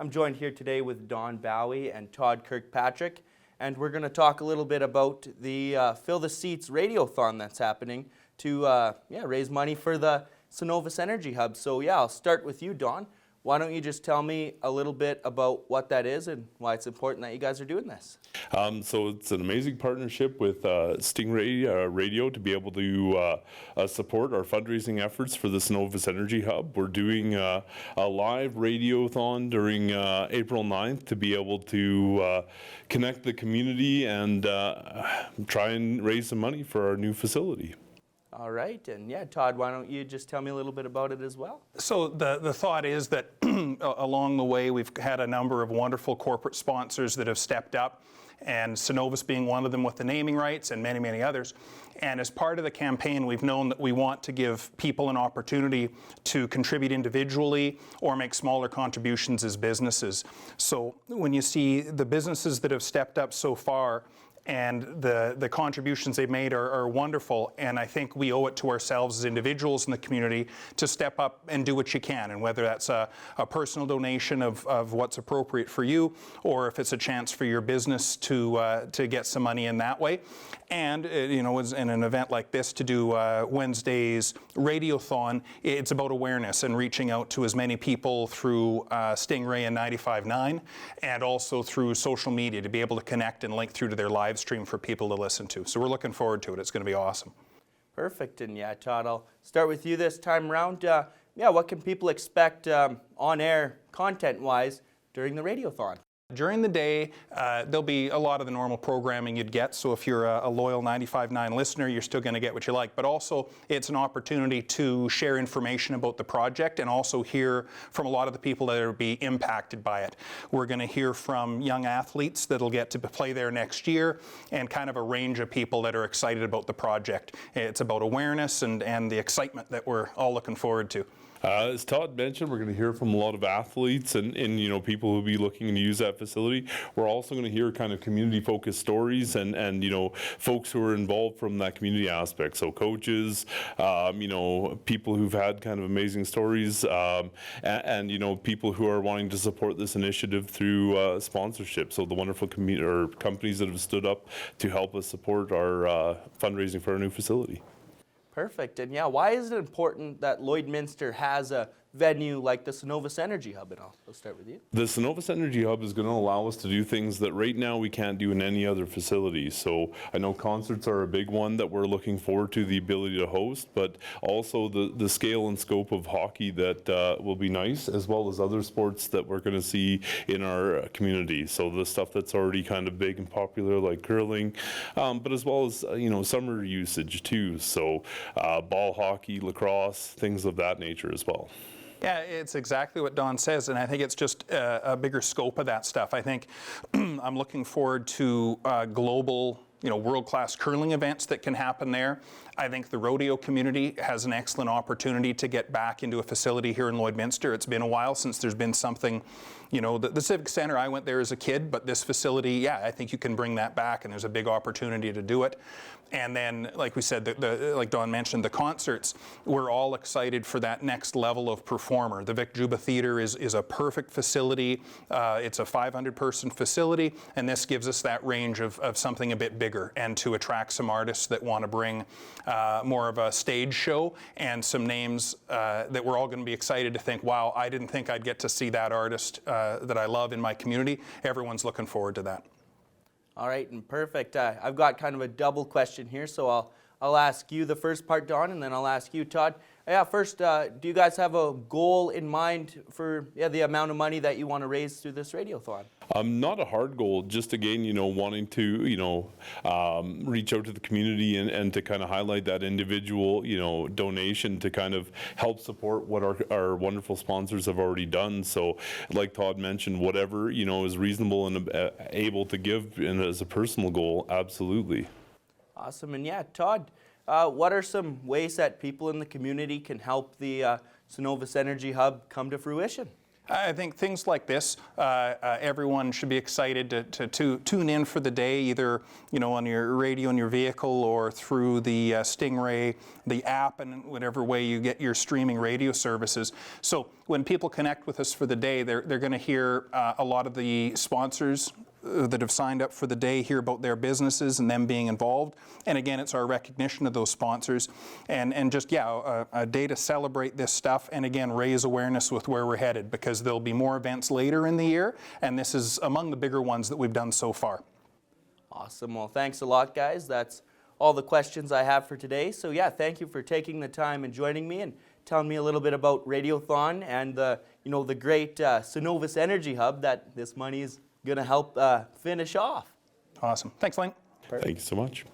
I'm joined here today with Don Bowie and Todd Kirkpatrick, and we're going to talk a little bit about the Fill the Seats radiothon that's happening to raise money for the Cenovus Energy Hub. So I'll start with you, Don. Why don't you just tell me a little bit about what that is and why it's important that you guys are doing this? So it's an amazing partnership with Stingray Radio to be able to support our fundraising efforts for the Cenovus Energy Hub. We're doing a live radiothon during April 9th to be able to connect the community and try and raise some money for our new facility. All right, and Todd, why don't you just tell me a little bit about it as well? So the thought is that along the way we've had a number of wonderful corporate sponsors that have stepped up, and Cenovus being one of them with the naming rights and many, many others. And as part of the campaign, we've known that we want to give people an opportunity to contribute individually or make smaller contributions as businesses. So when you see the businesses that have stepped up so far, and the contributions they've made are wonderful, and I think we owe it to ourselves as individuals in the community to step up and do what you can, and whether that's a personal donation of what's appropriate for you, or if it's a chance for your business to get some money in that way. And in an event like this, to do Wednesday's radiothon, it's about awareness and reaching out to as many people through Stingray and 95.9, and also through social media to be able to connect and link through to their live stream for people to listen to. So we're looking forward to it. It's going to be awesome. Perfect. And Todd, I'll start with you this time around. What can people expect on-air content-wise during the radiothon? During the day, there'll be a lot of the normal programming you'd get. So if you're a loyal 95.9 listener, you're still going to get what you like. But also, it's an opportunity to share information about the project and also hear from a lot of the people that will be impacted by it. We're going to hear from young athletes that'll get to play there next year, and kind of a range of people that are excited about the project. It's about awareness and the excitement that we're all looking forward to. As Todd mentioned, we're going to hear from a lot of athletes and people who will be looking to use that facility. We're also going to hear kind of community-focused stories and folks who are involved from that community aspect. So coaches, people who've had kind of amazing stories, and people who are wanting to support this initiative through sponsorship. So the wonderful companies that have stood up to help us support our fundraising for our new facility. Perfect. And why is it important that Lloydminster has a venue like the Cenovus Energy Hub? And I'll start with you. The Cenovus Energy Hub is going to allow us to do things that right now we can't do in any other facility. So I know concerts are a big one that we're looking forward to the ability to host, but also the scale and scope of hockey that will be nice, as well as other sports that we're going to see in our community. So the stuff that's already kind of big and popular, like curling, but as well as summer usage too. So ball hockey, lacrosse, things of that nature as well. Yeah, it's exactly what Don says, and I think it's just a bigger scope of that stuff. I think I'm looking forward to global, world-class curling events that can happen there. I think the rodeo community has an excellent opportunity to get back into a facility here in Lloydminster. It's been a while since there's been something, the Civic Center, I went there as a kid, but this facility, I think you can bring that back, and there's a big opportunity to do it. And then, like we said, like Don mentioned, the concerts, we're all excited for that next level of performer. The Vic Juba Theatre is a perfect facility. It's a 500-person facility, and this gives us that range of something a bit bigger, and to attract some artists that want to bring more of a stage show, and some names that we're all going to be excited to think, wow, I didn't think I'd get to see that artist that I love in my community. Everyone's looking forward to that. All right, and perfect. I've got kind of a double question here, so I'll ask you the first part, Don, and then I'll ask you, Todd. First, do you guys have a goal in mind for the amount of money that you want to raise through this radiothon? Not a hard goal, just again, wanting to, reach out to the community and to kind of highlight that individual, donation to kind of help support what our wonderful sponsors have already done. So like Todd mentioned, whatever, is reasonable and able to give, and as a personal goal, absolutely. Awesome. And Todd, what are some ways that people in the community can help the Cenovus Energy Hub come to fruition? I think things like this, everyone should be excited to tune in for the day, either on your radio in your vehicle or through the Stingray, the app, and whatever way you get your streaming radio services. So when people connect with us for the day, they're going to hear a lot of the sponsors that have signed up for the day, hear about their businesses and them being involved. And again, it's our recognition of those sponsors and just, a day to celebrate this stuff and again, raise awareness with where we're headed, because there'll be more events later in the year, and this is among the bigger ones that we've done so far. Awesome. Well, thanks a lot, guys. That's all the questions I have for today. So yeah, thank you for taking the time and joining me and telling me a little bit about Radiothon and the great Cenovus Energy Hub that this money is going to help finish off. Awesome. Thanks, Lane. Thank you so much.